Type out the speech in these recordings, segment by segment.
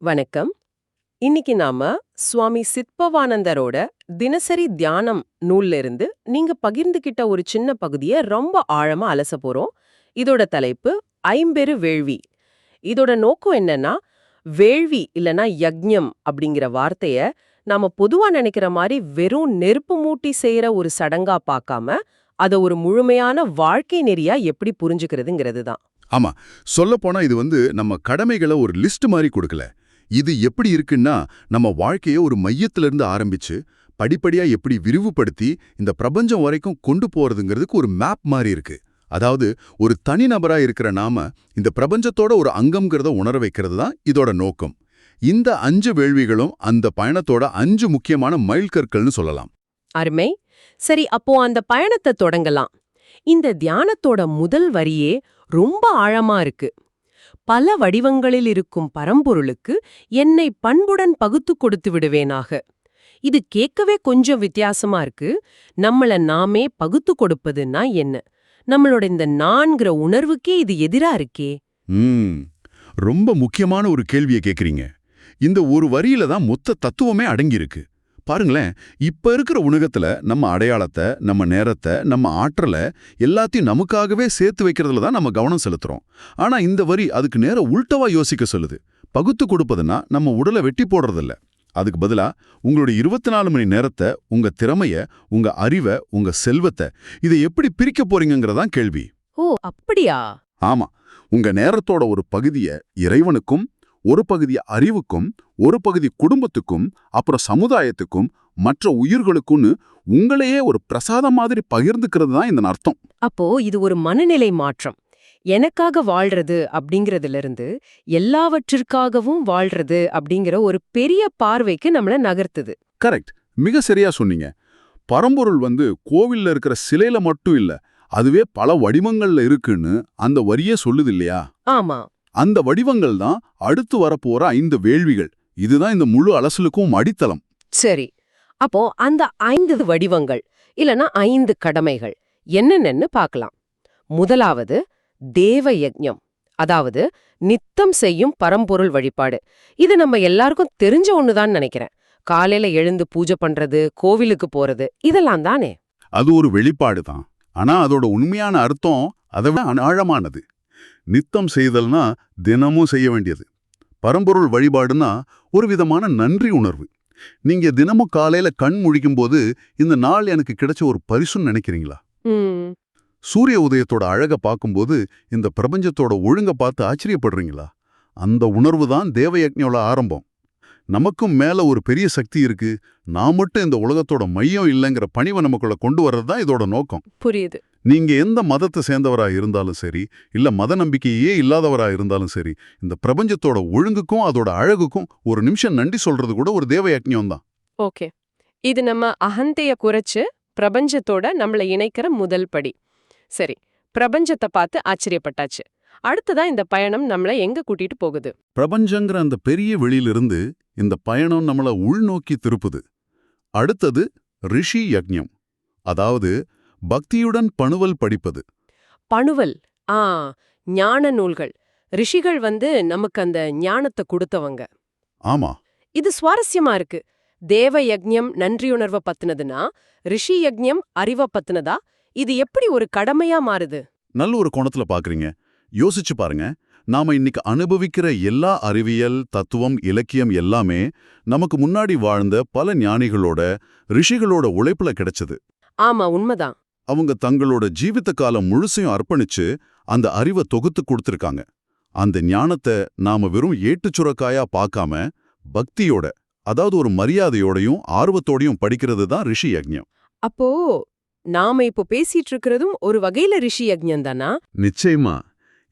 வணக்கம். இன்னைக்கு நாம சுவாமி சித்பவானந்தரோட தினசரி தியானம் நூல்ல இருந்து நீங்க பகிர்ந்துகிட்ட ஒரு சின்ன பகுதியை ரொம்ப ஆழமா அலச போறோம். இதோட தலைப்பு ஐம்பெரு வேள்வி. இதோட நோக்கம் என்னன்னா, வேள்வி இல்லனா யக்ஞம் அப்படிங்கிற வார்த்தைய நாம பொதுவா நினைக்கிற மாதிரி வெறும் நெருப்பு மூட்டி செய்யற ஒரு சடங்கா பார்க்காம, அத ஒரு முழுமையான வாழ்க்கை நெறியா எப்படி புரிஞ்சுக்கிறதுங்கிறது தான். ஆமா. சொல்லப்போனா இது நம்ம கடமைகளை ஒரு லிஸ்ட் மாதிரி கொடுக்கல. இது எப்படி இருக்குன்னா, நம்ம வாழ்க்கைய ஒரு மையத்திலிருந்து ஆரம்பிச்சு படிப்படியா எப்படி விரிவுபடுத்தி இந்த பிரபஞ்சம் வரைக்கும் கொண்டு போறதுங்கிறதுக்கு ஒரு மேப் மாதிரி இருக்கு. அதாவது ஒரு தனிநபரா இருக்கிற நாம இந்த பிரபஞ்சத்தோட ஒரு அங்கம்ங்கிறத உணர வைக்கிறது தான் இதோட நோக்கம். இந்த 5 வேள்விகளும் அந்த பயணத்தோட 5 முக்கியமான மைல்கற்கள்னு சொல்லலாம். அருமை. சரி, அப்போ அந்த பயணத்தை தொடங்கலாம். இந்த தியானத்தோட முதல் வரியே ரொம்ப ஆழமா இருக்கு. பல வடிவங்களில் இருக்கும் பரம்பொருளுக்கு என்னை பண்புடன் பகுத்து கொடுத்து விடுவேனாக. இது கேட்கவே கொஞ்சம் வித்தியாசமா இருக்கு. நம்மள நாமே பகுத்து கொடுப்பதுன்னா என்ன? நம்மளோட இந்த நான்கிற உணர்வுக்கே இது எதிரா இருக்கே. ரொம்ப முக்கியமான ஒரு கேள்வியை கேக்குறீங்க. இந்த ஒரு வரியில தான் மொத்த தத்துவமே அடங்கியிருக்கு. பாருங்களேன், இப்ப இருக்கிற உலகத்துல நம்ம அடையாளத்தை, நம்ம நேரத்தை, நம்ம ஆற்றலை எல்லாத்தையும் நமக்காகவே சேர்த்து வைக்கிறதுல தான் நம்ம கவனம் செலுத்துறோம். ஆனா இந்த வரி அதுக்கு நேர உள்டவா யோசிக்க சொல்லுது. பகுத்து கொடுப்பதுன்னா நம்ம உடலை வெட்டி போடுறதில்ல. அதுக்கு பதிலா உங்களுடைய 24 மணி நேரத்தை, உங்க திறமைய, உங்க அறிவை, உங்க செல்வத்தை இதை எப்படி பிரிக்க போறீங்கிறதான் கேள்வி. ஓ, அப்படியா? ஆமா. உங்க நேரத்தோட ஒரு பகுதியை இறைவனுக்கும், ஒரு பகுதி அறிவுக்கும், ஒரு பகுதி குடும்பத்துக்கும், அப்புறம் சமுதாயத்துக்கும், மற்ற உயிர்களுக்கும்னு உங்களையே ஒரு பிரசாதம் மாதிரி பகிர்ந்துக்கிறது தான் இந்த அர்த்தம். அப்போ இது ஒரு மனநிலை மாற்றம். எனக்காக வாழ்றது அப்படிங்கறதுல இருந்து எல்லாவற்றிற்காகவும் வாழ்றது அப்படிங்கிற ஒரு பெரிய பார்வைக்கு நம்மள நகர்த்துது. கரெக்ட். மிக சரியா சொன்னீங்க. பரம்பொருள் கோவில்ல இருக்கிற சிலையில மட்டும் இல்ல, அதுவே பல வடிவங்கள்ல இருக்குன்னு அந்த வரியே சொல்லுது இல்லையா? ஆமா. அந்த வடிவங்கள் தான் அடுத்து வரப்போற 5 வேள்விகள். இதுதான் இந்த முழு அலசலுக்கும் அடித்தளம். சரி, அப்போ அந்த 5 வடிவங்கள் இல்லனா 5 கடமைகள் என்னென்னு பார்க்கலாம். முதலாவது தேவ யஜ்ஞம், அதாவது நித்தம் செய்யும் பரம்பொருள் வழிபாடு. இது நம்ம எல்லாருக்கும் தெரிஞ்ச ஒண்ணுதான் நினைக்கிறேன். காலையில எழுந்து பூஜை பண்றது, கோவிலுக்கு போறது, இதெல்லாம் தானே? அது ஒரு வெளிப்பாடு தான். ஆனா அதோட உண்மையான அர்த்தம் அதை விட ஆழமானது. நித்தம் செய்தல்னா தினமும் செய்ய வேண்டியது. பரம்பொருள் வழிபாடுனா ஒரு விதமான நன்றி உணர்வு. நீங்க தினமும் காலையில கண் முழிக்கும் போது இந்த நாள் எனக்கு கிடைச்ச ஒரு பரிசுன்னு நினைக்கிறீங்களா? சூரிய உதயத்தோட அழக பார்க்கும்போது இந்த பிரபஞ்சத்தோட ஒழுங்க பார்த்து ஆச்சரியப்படுறீங்களா? அந்த உணர்வு தான் தேவயக்ஞோட ஆரம்பம். நமக்கும் மேல ஒரு பெரிய சக்தி இருக்கு, நான் மட்டும் இந்த உலகத்தோட மையம் இல்லைங்கிற பணிவை நமக்குள்ள கொண்டு வர்றது தான் இதோட நோக்கம். புரியுது. நீங்க எந்த மதத்தை சேர்ந்தவரா இருந்தாலும் சரி, இல்ல மத நம்பிக்கையே இல்லாதவரா இருந்தாலும் சரி, இந்த பிரபஞ்சத்தோட ஒழுங்குக்கும் அதோட அழகுக்கும் ஒரு நிமிஷம் நன்றி சொல்றது கூட ஒரு தேவ யக்ஞம் தான். ஓகே, இது நம்ம அகந்தைய குறைச்சு பிரபஞ்சத்தோட நம்மள இணைக்கிற முதல் படி. சரி, பிரபஞ்சத்தை பார்த்து ஆச்சரியப்பட்டாச்சு. அடுத்ததா இந்த பயணம் நம்மள எங்க கூட்டிட்டு போகுது? பிரபஞ்சங்கிற அந்த பெரிய வெளியிலிருந்து இந்த பயணம் நம்மள உள்நோக்கி திருப்புது. அடுத்தது ரிஷி யக்ஞம், அதாவது பக்தியுடன் பணுவல் படிப்பது. பணுவல், ஞான நூல்கள். ரிஷிகள் நமக்கு அந்த ஞானத்தை கொடுத்தவங்க. ஆமா. இது சுவாரஸ்யமா இருக்கு. தேவ யக்ஞம் நன்றியுணர்வை பத்தினதுன்னா, ரிஷி யக்ஞம் அறிவை பத்தினதா? இது எப்படி ஒரு கடமையா மாறுது? நல்ல ஒரு கோணத்துல பாக்குறீங்க. யோசிச்சு பாருங்க. நாம இன்னைக்கு அனுபவிக்கிற எல்லா அறிவியல், தத்துவம், இலக்கியம் எல்லாமே நமக்கு முன்னாடி வாழ்ந்த பல ஞானிகளோட, ரிஷிகளோட உழைப்புல கிடைச்சது. ஆமா, உண்மைதான். அவங்க தங்களோட ஜீவித காலம் முழுசையும் அர்ப்பணிச்சு அந்த அறிவை தொகுத்து கொடுத்திருக்காங்க. அந்த ஞானத்தை நாம வெறும் ஏட்டுச்சுரக்காயா பார்க்காம பக்தியோட, அதாவது ஒரு மரியாதையோடையும் ஆர்வத்தோடையும் படிக்கிறது தான் ரிஷி யக்ஞம். அப்போ நாம இப்போ பேசிட்டு இருக்கிறதும் ஒரு வகையில ரிஷி யக்ஞம் தானா? நிச்சயமா.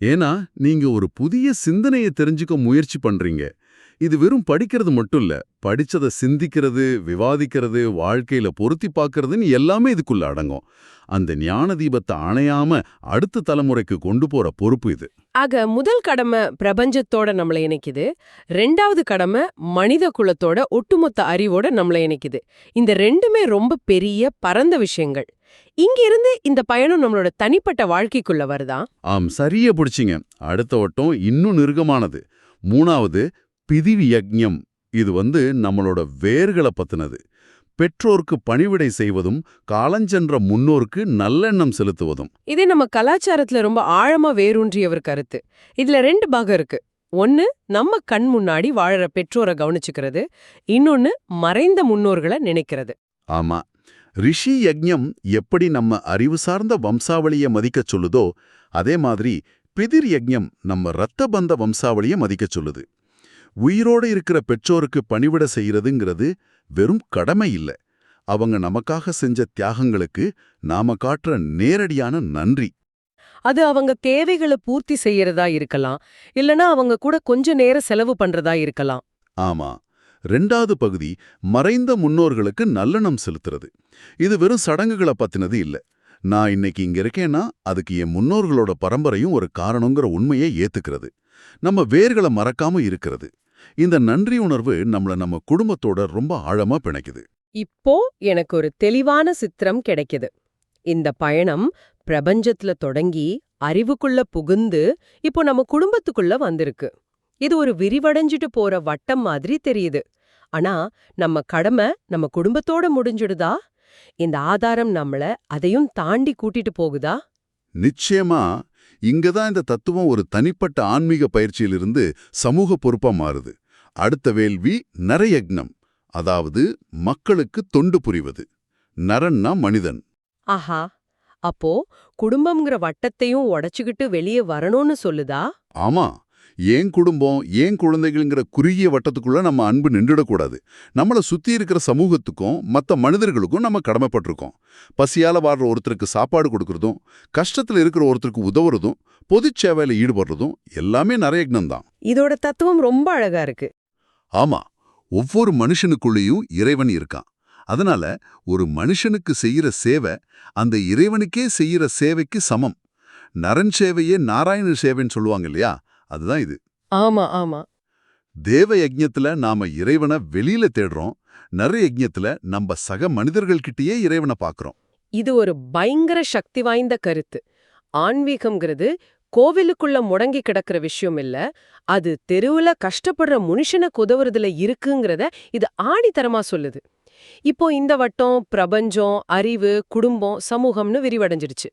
ஏன்னா நீங்க ஒரு புதிய சிந்தனையை தெரிஞ்சுக்க முயற்சி பண்றீங்க. இது வெறும் படிக்கிறது மட்டும் இல்ல, படிச்சதை சிந்திக்கிறது, விவாதிக்கிறது, வாழ்க்கையில பொருத்தி பார்க்கறதுன்னு எல்லாமே இதுக்குள்ள அடங்கும். அந்த ஞான தீபத்தை அணையாம அடுத்த தலைமுறைக்கு கொண்டு போற பொறுப்பு இது. ஆக முதல் கடமை பிரபஞ்சத்தோட நம்மளை இணைக்குது. 2வது கடமை மனித குலத்தோட ஒட்டுமொத்த அறிவோட நம்மளை இணைக்குது. இந்த ரெண்டுமே ரொம்ப பெரிய பரந்த விஷயங்கள். இங்கிருந்து இந்த பயணம் நம்மளோட தனிப்பட்ட வாழ்க்கைக்குள்ள வருதா? சரியா பிடிச்சிங்க. அடுத்த வட்டம் இன்னும் நெருக்கமானது. 3வது பிதிவி யஜ்ஞம் இது நம்மளோட வேர்களை பத்தினது. பெற்றோருக்கு பணிவிடை செய்வதும் காலஞ்சென்ற முன்னோருக்கு நல்லெண்ணம் செலுத்துவதும். இதே நம்ம கலாச்சாரத்துல ரொம்ப ஆழமா வேரூன்றிய ஒரு கருத்து. இதுல 2 பாகம் இருக்கு. ஒன்னு நம்ம கண் முன்னாடி வாழற பெற்றோரை கவனிச்சுக்கிறது, இன்னொன்னு மறைந்த முன்னோர்களை நினைக்கிறது. ஆமா, ரிஷி யஜ்ஞம் எப்படி நம்ம அறிவு சார்ந்த வம்சாவளியை மதிக்கச் சொல்லுதோ அதே மாதிரி பிதிர் யஜ்ஞம் நம்ம இரத்த பந்த வம்சாவளியை மதிக்கச் சொல்லுது. உயிரோடு இருக்கிற பெற்றோருக்கு பணிவிட செய்யறதுங்கிறது வெறும் கடமை இல்ல, அவங்க நமக்காக செஞ்ச தியாகங்களுக்கு நாம காட்டுற நேரடியான நன்றி. அது அவங்க தேவைகளை பூர்த்தி செய்யறதா இருக்கலாம், இல்லனா அவங்க கூட கொஞ்ச நேரம் செலவு பண்றதா இருக்கலாம். ஆமா, 2வது பகுதி மறைந்த முன்னோர்களுக்கு நல்லெண்ணம் செலுத்துறது. இது வெறும் சடங்குகளை பத்தினது இல்ல. நான் இன்னைக்கு இங்க இருக்கேன்னா அதுக்கு என் முன்னோர்களோட பரம்பரையும் ஒரு காரணங்கிற உண்மையை ஏத்துக்கிறது. நம்ம வேர்களை மறக்காம இருக்கிறது. இந்த நன்றி உணர்வு நம்ம குடும்பத்தோட ரொம்ப ஆழமா பிணைக்குது. இப்போ எனக்கு ஒரு தெளிவான சித்திரம் கிடைக்குது. இந்த பயணம் பிரபஞ்சத்துல தொடங்கி அறிவுக்குள்ள புகுந்து இப்போ நம்ம குடும்பத்துக்குள்ள வந்திருக்கு. இது ஒரு விரிவடைஞ்சிட்டு போற வட்டம் மாதிரி தெரியுது. ஆனா நம்ம கடமை நம்ம குடும்பத்தோட முடிஞ்சிடுதா? இந்த ஆதாரம் நம்மள அதையும் தாண்டி கூட்டிட்டு போகுதா? நிச்சயமா இங்கதான் இந்த தத்துவம் ஒரு தனிப்பட்ட ஆன்மீக பயிற்சியிலிருந்து சமூக பொறுப்பா மாறுது. அடுத்த வேள்வி நரயக்னம், அதாவது மக்களுக்கு தொண்டு புரிவது. நரன்னா மனிதன். ஆஹா, அப்போ குடும்பம்ங்கிற வட்டத்தையும் உடைச்சுக்கிட்டு வெளியே வரணும்னு சொல்லுதா? ஆமா, ஏன் குடும்பம் ஏன் குழந்தைகள்ங்கிற குறுகிய வட்டத்துக்குள்ள நம்ம அன்பு நின்றுடக்கூடாது. நம்மள சுத்தி இருக்கிற சமூகத்துக்கும் மற்ற மனிதர்களுக்கும் நம்ம கடமைப்பட்டிருக்கோம். பசியால வாடுற ஒருத்தருக்கு சாப்பாடு கொடுக்கறதும், கஷ்டத்துல இருக்கிற ஒருத்தருக்கு உதவுறதும், பொதுச் சேவையில ஈடுபடுறதும் எல்லாமே நரயக்னம் தான். இதோட தத்துவம் ரொம்ப அழகா இருக்கு. ஆமா, ஒவ்வொரு மனுஷனுக்குள்ளேயும் இறைவன் இருக்கான். அதனால ஒரு மனுஷனுக்கு செய்யற சேவை அந்த இறைவனுக்கே செய்யற சேவைக்கு சமம். நரன் சேவையே நாராயண சேவைன்னு சொல்லுவாங்க இல்லையா, அதுதான் இது. ஆமா ஆமா. தேவ யஜ்ஞத்துல நாம இறைவனை வெளியில தேடுறோம், நர யஜ்ஞத்துல நம்ம சக மனிதர்கள்கிட்டயே இறைவனை பார்க்கறோம். இது ஒரு பயங்கர சக்தி வாய்ந்த கருத்து. ஆன்மீகம்ங்கிறது கோவிலுக்குள்ள முடங்கி கிடக்கிற விஷயம் இல்ல, அது தெருவுல கஷ்டப்படுற மனுஷனுக்கு உதவுறதுல இருக்குங்கிறத இது ஆணித்தரமா சொல்லுது. இப்போ இந்த வட்டம் பிரபஞ்சம், அறிவு, குடும்பம், சமூகம்னு விரிவடைஞ்சிடுச்சு.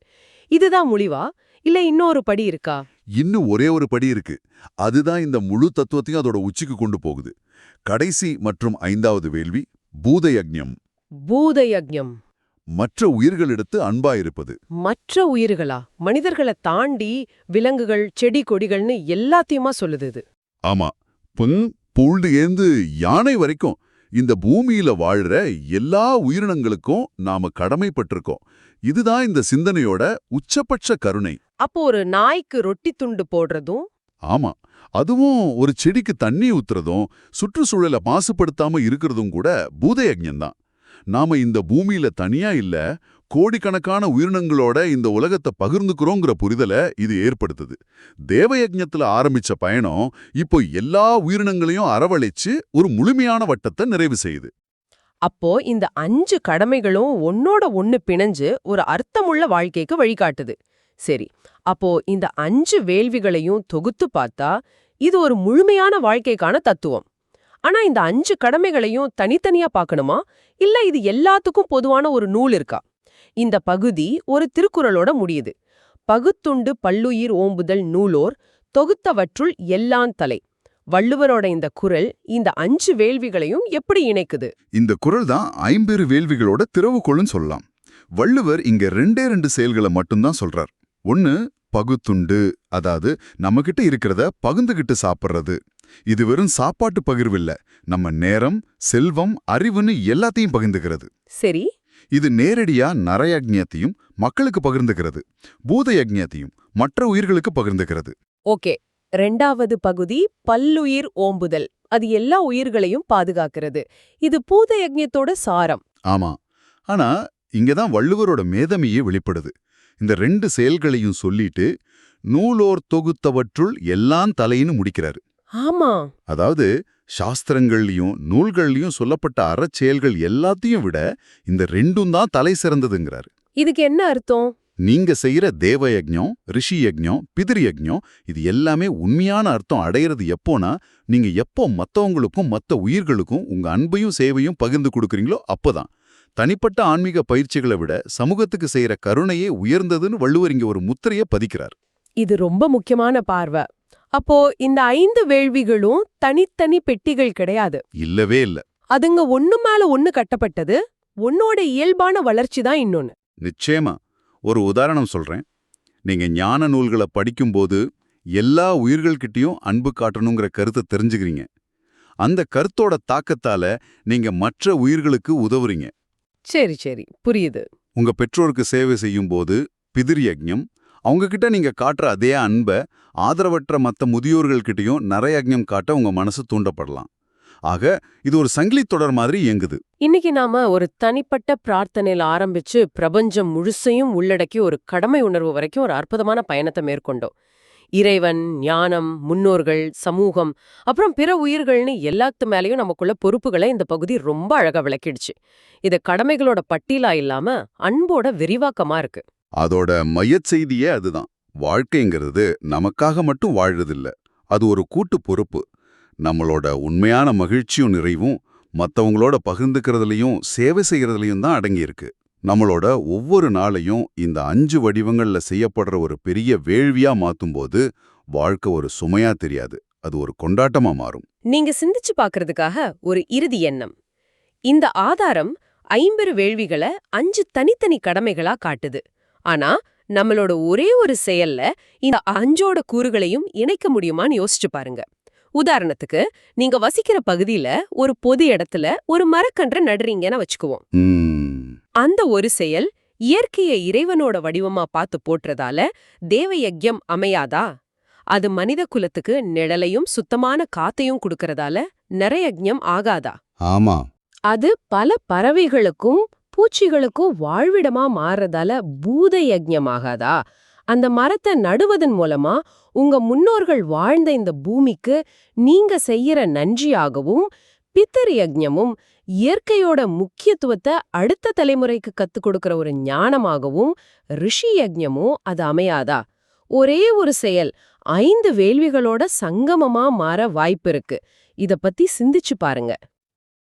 இதுதான் முடிவா இல்ல இன்னொரு படி இருக்கா? இன்னும் ஒரே ஒரு படி இருக்கு. அதுதான் இந்த முழு தத்துவத்தையும் அதோட உச்சிக்கு கொண்டு போகுது. கடைசி மற்றும் 5வது வேள்வி பூத யஜ்ஞம். பூத யஜ்ஞம். மற்ற உயிர்களிடத்து அன்பாயிருப்பது. மற்ற உயிர்களா? மனிதர்களை தாண்டி விலங்குகள், செடி கொடிகள்னு எல்லாத்தையுமா சொல்லுது இது. ஆமா, புல்டு ஏந்து யானை வரைக்கும் இந்த பூமியில வாழ்ற எல்லா உயிரினங்களுக்கும் நாம கடமைப்பட்டிருக்கோம். இதுதான் இந்த சிந்தனையோட உச்சபட்ச கருணை. அப்போ ஒரு நாய்க்கு ரொட்டி துண்டு போடுறதும், ஆமா, அதுவும் ஒரு செடிக்கு தண்ணி ஊத்துறதும் சுற்றுச்சூழலை மாசுபடுத்தாம இருக்கிறதும் கூட பூத யஜ்ஞம்தான். நாம இந்த பூமியில தனியா இல்ல, கோடிக்கணக்கான உயிரினங்களோட இந்த உலகத்தை பகிர்ந்துக்கிறோங்கிற புரிதலை இது ஏற்படுத்துது. தேவ யஜ்ஞத்துல ஆரம்பிச்ச பயணம் இப்போ எல்லா உயிரினங்களையும் அரவணைச்சு ஒரு முழுமையான வட்டத்தை நிறைவு செய்யுது. அப்போ இந்த 5 கடமைகளும் ஒன்னோட ஒன்னு பிணைஞ்சு ஒரு அர்த்தமுள்ள வாழ்க்கைக்கு வழிகாட்டுது. சரி, அப்போ இந்த 5 வேள்விகளையும் தொகுத்து பார்த்தா இது ஒரு முழுமையான வாழ்க்கைக்கான தத்துவம். ஆனா இந்த 5 கடமைகளையும் தனித்தனியா பார்க்கணுமா, இல்ல இது எல்லாத்துக்கும் பொதுவான ஒரு நூல் இருக்கா? இந்த பகுதி ஒரு திருக்குறளோட முடியுது. பகுத்துண்டு பல்லுயிர் ஓம்புதல் நூலோர் தொகுத்தவற்றுள் எல்லான் தலை. வள்ளுவரோட இந்த குறள் இந்த 5 வேள்விகளையும் எப்படி இணைக்குது? இந்த குறள் தான் 50 வேள்விகளோட திறவுகோள்னு சொல்லலாம். வள்ளுவர் இங்க 2 செயல்களை மட்டும்தான் சொல்றார். ஒன்னு பகுத்துண்டு, அதாவது நம்மகிட்ட இருக்கிறத பகுந்துகிட்டு சாப்பிடுறது. இது வெறும் சாப்பாட்டு பகிர்வில்ல, நம்ம நேரம், செல்வம், அறிவுன்னு எல்லாத்தையும் பகிர்ந்துகிறது. சரி, இது நேரடியா நரயஜ்ஞத்தையும் மக்களுக்கு பகிர்ந்துகிறது, பூத யஜ்ஞத்தையும் மற்ற உயிர்களுக்கு பகிர்ந்துகிறது. ஓகே. 2வது பகுதி பல்லுயிர் ஓம்புதல். அது எல்லா உயிர்களையும் பாதுகாக்கிறது. இது பூத யஜ்ஞத்தோட சாரம். ஆமா, ஆனா இங்கதான் வள்ளுவரோட மேதமையே வெளிப்படுது. இந்த 2 செயல்களையும் சொல்லிட்டு நூலோர் தொகுத்தவற்றுள் எல்லாம் தலைன்னு முடிக்கிறாரு. ஆமா, அதாவது சாஸ்திரங்கள்லயும் நூல்கள்லயும் சொல்லப்பட்ட அறச்செயல்கள் எல்லாத்தையும் விட இந்த 2ம் தான் தலை சிறந்ததுங்கிறாரு. இதுக்கு என்ன அர்த்தம்? நீங்க செய்யற தேவ யஜ்ஞம், ரிஷி யஜ்ஞம், பிதிரு யஜ்ஞம் இது எல்லாமே உண்மையான அர்த்தம் அடையிறது எப்போனா, நீங்க எப்போ மத்தவங்களுக்கும் மத்த உயிர்களுக்கும் உங்க அன்பையும் சேவையும் பகிர்ந்து கொடுக்கறீங்களோ அப்பதான். தனிப்பட்ட ஆன்மீக பயிற்சிகளை விட சமூகத்துக்கு செய்யற கருணையே உயர்ந்ததுன்னு வள்ளுவர் இங்க ஒரு முத்திரையை பதிக்கிறார். இது ரொம்ப முக்கியமான பார்வை. அப்போ இந்த 5 வேள்விகளும் தனித்தனி பெட்டிகள் கிடையாது. இல்லவே இல்ல. அதுங்க ஒண்ணு மேல ஒண்ணு கட்டப்பட்டது. உன்னோட இயல்பான வளர்ச்சி தான் இன்னொன்னு. நிச்சயமா. ஒரு உதாரணம் சொல்றேன். நீங்க ஞான நூல்களை படிக்கும்போது எல்லா உயிர்கள்கிட்டயும் அன்பு காட்டணுங்கிற கருத்தை தெரிஞ்சுக்கிறீங்க. அந்த கருத்தோட தாக்கத்தால நீங்க மற்ற உயிர்களுக்கு உதவுறீங்க. சரி சரி, புரியுது. உங்க பெற்றோருக்கு சேவை செய்யும்போது பிதிரு யஜ்ஞம், அவங்க கிட்ட நீங்க காட்டுற அதே அன்பை ஆதரவற்ற மத்த முதியோர்கள்கிட்டயும் நரயஜ்ஞம் காட்ட உங்க மனசு தூண்டப்படலாம். ஆக இது ஒரு சங்கிலி தொடர் மாதிரி இயங்குது. இன்னைக்கு நாம ஒரு தனிப்பட்ட பிரார்த்தனையில ஆரம்பிச்சு பிரபஞ்சம் முழுசையும் உள்ளடக்கி ஒரு கடமை உணர்வு வரைக்கும் ஒரு அற்புதமான பயணத்தை மேற்கொண்டோம். இறைவன், ஞானம், முன்னோர்கள், சமூகம், அப்புறம் பிற உயிர்கள்னு எல்லாத்து மேலயும் நமக்குள்ள பொறுப்புகளை இந்த பகுதி ரொம்ப அழகா விளக்கிடுச்சு. இது கடமைகளோட பட்டியலா இல்லாம அன்போட விரிவாக்கமா இருக்கு. அதோட மையச் செய்தியே அதுதான். வாழ்க்கைங்கிறது நமக்காக மட்டும் வாழ்றதில்ல. அது ஒரு கூட்டு பொறுப்பு. நம்மளோட உண்மையான மகிழ்ச்சியும் நிறைவும் மத்தவங்களோட பகிர்ந்துக்கிறதுலயும் சேவை செய்யறதுலயும் தான் அடங்கியிருக்கு. நம்மளோட ஒவ்வொரு நாளையும் இந்த 5 வடிவங்கள்ல செய்யப்படுற ஒரு பெரிய வேள்வியா மாத்தும்போது வாழ்க்கை ஒரு சுமையா தெரியாது. அது ஒரு கொண்டாட்டமா மாறும். நீங்க சிந்திச்சு பார்க்கறதுக்காக ஒரு இறுதி எண்ணம். இந்த ஆதாரம் 50 வேள்விகளை 5 தனித்தனி கடமைகளா காட்டுது. ஆனா நம்மளோட ஒரே ஒரு செயல்ல இந்த 5ஓட கூறுகளையும் இணைக்க முடியுமான்னு யோசிச்சு பாருங்க. உதாரணத்துக்கு, நீங்க வசிக்கிற பகுதியில ஒரு பொது இடத்துல ஒரு மரக்கன்றை நடுறீங்கன்னு வச்சுக்குவோம். அந்த ஒரு செயல் இயற்கையை இறைவனோட வடிவமா பார்த்து போற்றதால தேவ யஜ்ஞம் அமையாதா? அது மனித குலத்துக்கு நிழலையும் சுத்தமான காத்தையும் கொடுக்கறதால நரயஜ்ஞம் ஆகாதா? ஆமா. அது பல பறவைகளுக்கும் பூச்சிகளுக்கும் வாழ்விடமா மாறுறதால பூத யஜ்ஞம் ஆகாதா? அந்த மரத்தை நடுவதன் மூலமா உங்க முன்னோர்கள் வாழ்ந்த இந்த பூமிக்கு நீங்க செய்யற நன்றியாகவும், பித்தர் யஜ்ஞமும் இயற்கையோட முக்கியத்துவத்தை அடுத்த தலைமுறைக்கு கத்துக் கொடுக்கிற ஒரு ஞானமாகவும், ரிஷி யஜ்ஞமும் அது அமையாதா? ஒரே ஒரு செயல் 5 வேள்விகளோட சங்கமமா மாற வாய்ப்பு இருக்கு. இத பத்தி சிந்திச்சு பாருங்க.